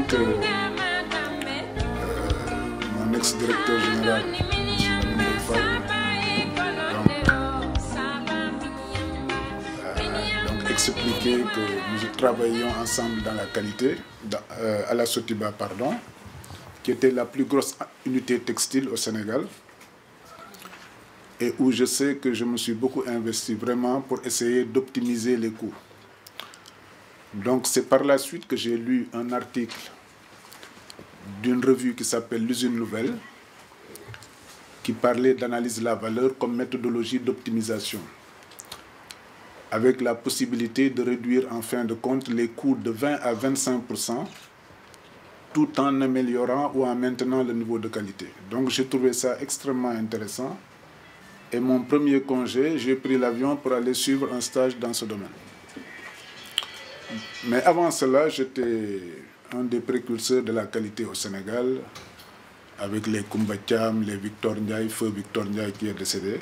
donc, mon ex-directeur général, M. Lamine Fall, donc expliqué que nous travaillions ensemble dans la qualité, à la Sotiba, pardon, qui était la plus grosse unité textile au Sénégal, et où je sais que je me suis beaucoup investi vraiment pour essayer d'optimiser les coûts. Donc c'est par la suite que j'ai lu un article d'une revue qui s'appelle L'Usine Nouvelle, qui parlait d'analyse de la valeur comme méthodologie d'optimisation, avec la possibilité de réduire en fin de compte les coûts de 20 à 25%, tout en améliorant ou en maintenant le niveau de qualité. Donc j'ai trouvé ça extrêmement intéressant. Et mon premier congé, j'ai pris l'avion pour aller suivre un stage dans ce domaine. Mais avant cela, j'étais un des précurseurs de la qualité au Sénégal, avec les Koumba Thiam, les Victor Ndiaye, feu Victor Ndiaye qui est décédé.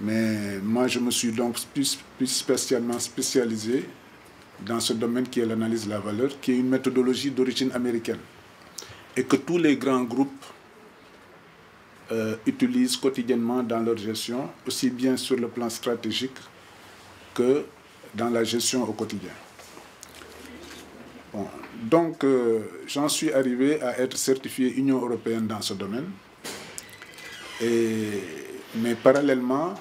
Mais moi, je me suis donc plus spécialement spécialisé dans ce domaine qui est l'analyse de la valeur, qui est une méthodologie d'origine américaine, et que tous les grands groupes utilisent quotidiennement dans leur gestion, aussi bien sur le plan stratégique que dans la gestion au quotidien. Bon, donc, j'en suis arrivé à être certifié Union européenne dans ce domaine. Mais parallèlement,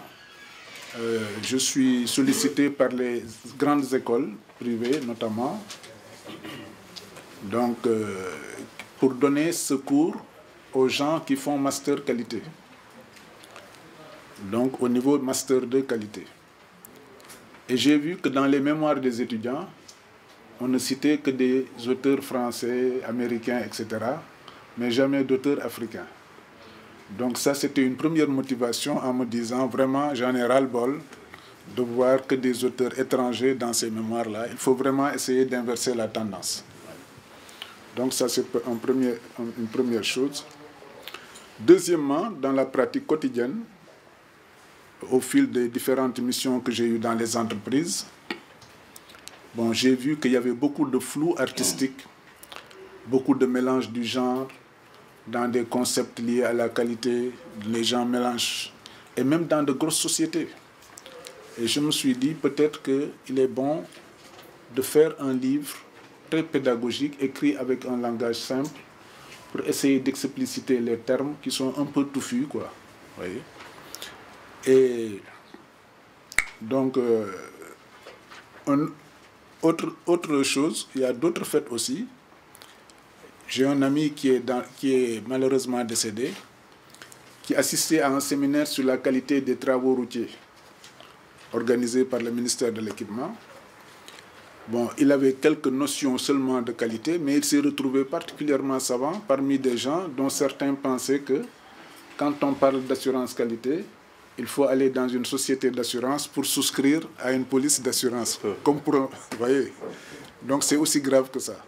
je suis sollicité par les grandes écoles privées, notamment, donc, pour donner secours aux gens qui font master qualité. Donc, au niveau master 2 qualité. Et j'ai vu que dans les mémoires des étudiants, on ne citait que des auteurs français, américains, etc., mais jamais d'auteurs africains. Donc ça, c'était une première motivation en me disant, vraiment, j'en ai ras-le-bol de voir que des auteurs étrangers dans ces mémoires-là. Il faut vraiment essayer d'inverser la tendance. Donc ça, c'est une première chose. Deuxièmement, dans la pratique quotidienne, au fil des différentes missions que j'ai eues dans les entreprises, bon, j'ai vu qu'il y avait beaucoup de flou artistique, beaucoup de mélange du genre, dans des concepts liés à la qualité, les gens mélangent, et même dans de grosses sociétés. Et je me suis dit, peut-être qu'il est bon de faire un livre très pédagogique, écrit avec un langage simple, pour essayer d'expliciter les termes qui sont un peu touffus, quoi. Vous voyez? Et donc, autre chose, il y a d'autres faits aussi. J'ai un ami qui est malheureusement décédé, qui assistait à un séminaire sur la qualité des travaux routiers, organisé par le ministère de l'Équipement. Bon, il avait quelques notions seulement de qualité, mais il s'est retrouvé particulièrement savant parmi des gens dont certains pensaient que quand on parle d'assurance qualité, il faut aller dans une société d'assurance pour souscrire à une police d'assurance. Comme pour, vous voyez. Donc c'est aussi grave que ça.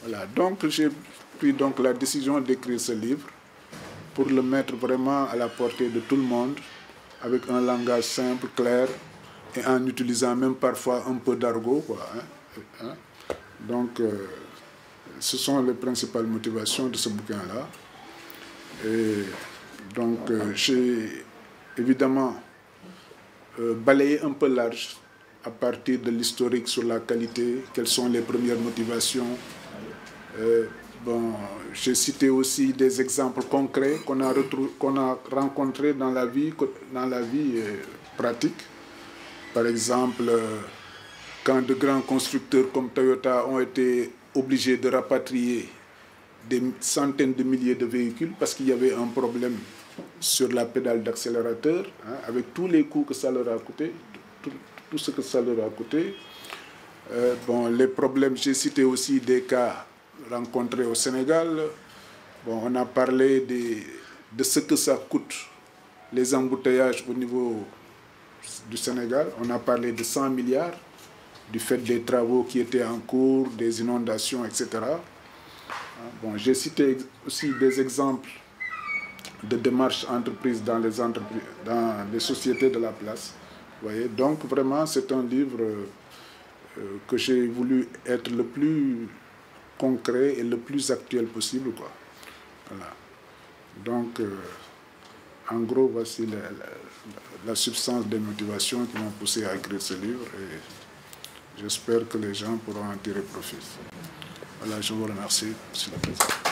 Voilà. Donc j'ai pris donc la décision d'écrire ce livre pour le mettre vraiment à la portée de tout le monde, avec un langage simple, clair, et en utilisant même parfois un peu d'argot, quoi, hein. Donc, ce sont les principales motivations de ce bouquin-là. Et donc, j'ai évidemment balayé un peu large à partir de l'historique sur la qualité, quelles sont les premières motivations. Bon, j'ai cité aussi des exemples concrets qu'on a rencontrés dans la vie pratique. Par exemple, quand de grands constructeurs comme Toyota ont été obligés de rapatrier des centaines de milliers de véhicules parce qu'il y avait un problème sur la pédale d'accélérateur, hein, avec tous les coûts que ça leur a coûté, tout ce que ça leur a coûté. Bon, les problèmes, j'ai cité aussi des cas rencontrés au Sénégal. Bon, on a parlé de ce que ça coûte, les embouteillages au niveau du Sénégal. On a parlé de 100 milliards du fait des travaux qui étaient en cours, des inondations, etc. Bon, j'ai cité aussi des exemples de démarches entreprises dans les sociétés de la place. Vous voyez? Donc vraiment, c'est un livre que j'ai voulu être le plus concret et le plus actuel possible, quoi. Voilà. Donc, en gros, voici la substance des motivations qui m'ont poussé à écrire ce livre et j'espère que les gens pourront en tirer profit. Voilà, je vous remercie, Monsieur le Président.